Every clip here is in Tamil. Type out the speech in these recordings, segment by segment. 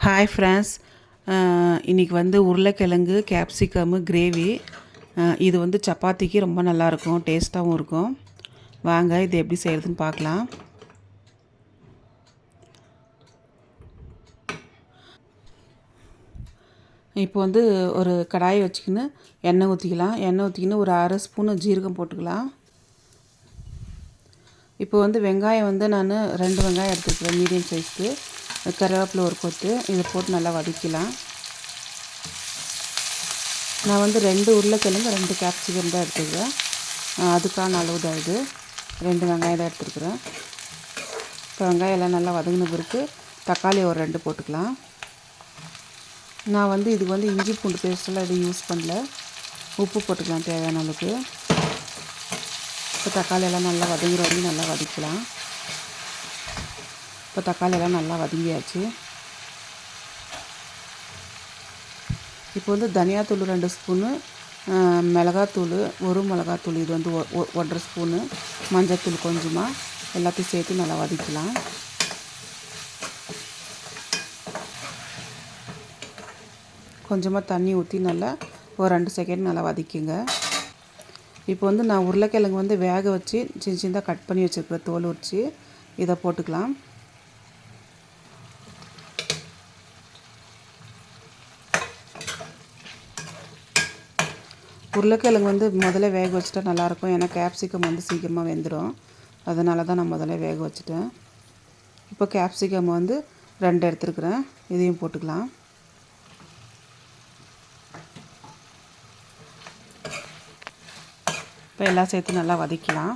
ஹாய் ஃப்ரெண்ட்ஸ், இன்றைக்கி வந்து உருளைக்கிழங்கு கேப்சிகம்மு கிரேவி. இது வந்து சப்பாத்திக்கு ரொம்ப நல்லாயிருக்கும், டேஸ்ட்டாகவும் இருக்கும். வாங்க இது எப்படி செய்கிறதுன்னு பார்க்கலாம். இப்போ வந்து ஒரு கடாயை வச்சுக்கின்னு எண்ணெய் ஊற்றிக்கலாம். எண்ணெய் ஊற்றிக்கின்னு ஒரு 1/2 ஸ்பூனு ஜீரகம் போட்டுக்கலாம். இப்போ வந்து வெங்காயம் வந்து நான் 2 வெங்காயம் எடுத்துக்கிறேன், மீடியம் சைஸ்க்கு. கருவேப்பிலை ஒரு கொத்து, இதை போட்டு நல்லா வதக்கலாம். நான் வந்து 2 உருளைக்கிழங்கு 2 கேப்சிகம் தான் எடுத்துக்கிறேன். அதுக்கான அளவு தான் இது. 2 வெங்காயம் தான் எடுத்துருக்குறேன். இப்போ வெங்காயம் எல்லாம் நல்லா வதங்கின பிறகு தக்காளி ஒரு 2 போட்டுக்கலாம். நான் வந்து இதுக்கு வந்து இஞ்சி பூண்டு பேஸ்ட்டெல்லாம் எதுவும் யூஸ் பண்ணல. உப்பு போட்டுக்கலாம் தேவையான அளவுக்கு. இப்போ தக்காளி எல்லாம் நல்லா வதங்குற வரைக்கும் நல்லா வதக்கலாம். இப்போ தக்காளி எல்லாம் நல்லா வதங்கியாச்சு. இப்போ வந்து தனியாத்தூள் 2 ஸ்பூனு, மிளகாத்தூள் 1 மிளகாத்தூள், இது வந்து 1.5 ஸ்பூனு, மஞ்சத்தூள் கொஞ்சமாக, எல்லாத்தையும் சேர்த்து நல்லா வதக்கலாம். கொஞ்சமாக தண்ணி ஊற்றி நல்லா ஒரு 2 செகண்ட் நல்லா வதக்கிங்க. இப்போ வந்து நான் உருளைக்கிழங்கு வந்து வேக வச்சு சின்ன சின்னதாக கட் பண்ணி வச்சுருக்கிற தோல் உரித்து இதை போட்டுக்கலாம். உருளைக்கிழங்கு வந்து முதல்ல வேக வச்சுட்டா நல்லாயிருக்கும், ஏன்னா கேப்சிகம் வந்து சீக்கிரமாக வெந்துடும். அதனால தான் நான் முதல்ல வேக வச்சுட்டேன். இப்போ கேப்சிகம் வந்து 2 எடுத்துருக்குறேன், இதையும் போட்டுக்கலாம். இப்போ எல்லாம் சேர்த்து நல்லா வதக்கலாம்.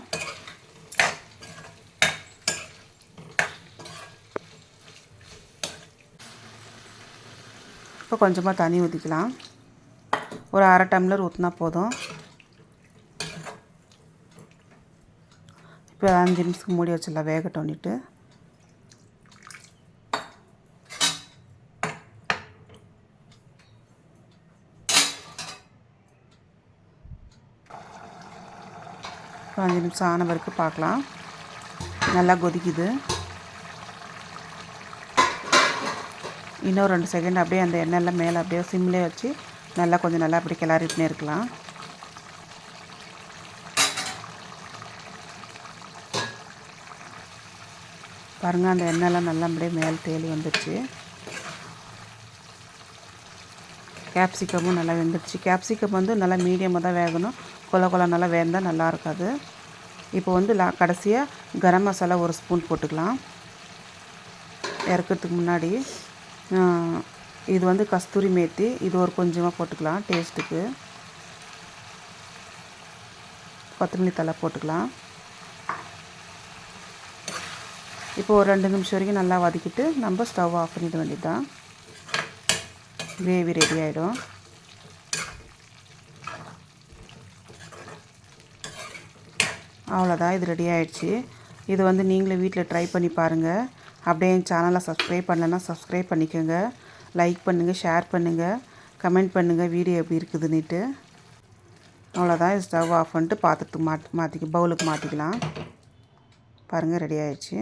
இப்போ கொஞ்சமாக தண்ணி ஊற்றிக்கலாம். ஒரு 1/2 டம்ளர் ஊற்றினா போதும். இப்போ 5 நிமிஷத்துக்கு மூடி வச்சிடலாம் வேகட்டோன்னிட்டு. இப்போ 5 நிமிஷம் ஆன வரைக்கும் பார்க்கலாம். நல்லா கொதிக்குது. இன்னும் 2 செகண்ட் அப்படியே அந்த எண்ணெயில் மேலே அப்படியே சிம்லேயே வச்சு நல்லா கொஞ்சம் நல்லா அப்படி கிளறிட்டுனே இருக்கலாம். பாருங்கள், அந்த எண்ணெய்லாம் நல்லா அப்படியே மேலே தேலி வந்துடுச்சு. கேப்சிகமும் நல்லா வெந்துடுச்சு. கேப்சிகம் வந்து நல்லா மீடியமாக தான் வேகணும், கொல நல்லா வேந்தால் நல்லா இருக்காது. இப்போ வந்து கடைசியாக கரம் மசாலா 1 ஸ்பூன் போட்டுக்கலாம். இறக்கிறதுக்கு முன்னாடி இது வந்து கஸ்தூரி மேத்தி, இது ஒரு கொஞ்சமாக போட்டுக்கலாம் டேஸ்ட்டுக்கு. கொத்தமல்லி தழை போட்டுக்கலாம். இப்போ ஒரு 2 நிமிஷம் வரைக்கும் நல்லா வதக்கிட்டு நம்ம ஸ்டவ் ஆஃப் பண்ணிட வேண்டியது தான். கிரேவி ரெடி ஆகிடும். அவ்வளோதான், இது ரெடி ஆகிடுச்சு. இது வந்து நீங்களே வீட்டில் ட்ரை பண்ணி பாருங்கள். அப்படியே என் சேனலை சப்ஸ்கிரைப் பண்ணலைன்னா சப்ஸ்கிரைப் பண்ணிக்கோங்க. லைக் பண்ணுங்கள், ஷேர் பண்ணுங்கள், கமெண்ட் பண்ணுங்கள் வீடியோ எப்படி இருக்குதுன்னுட்டு. அவ்வளோதான், ஸ்டவ் ஆஃப் பண்ணிட்டு பாத்திரத்துக்கு பவுலுக்கு மாற்றிக்கலாம். பாருங்கள், ரெடி ஆகிடுச்சு.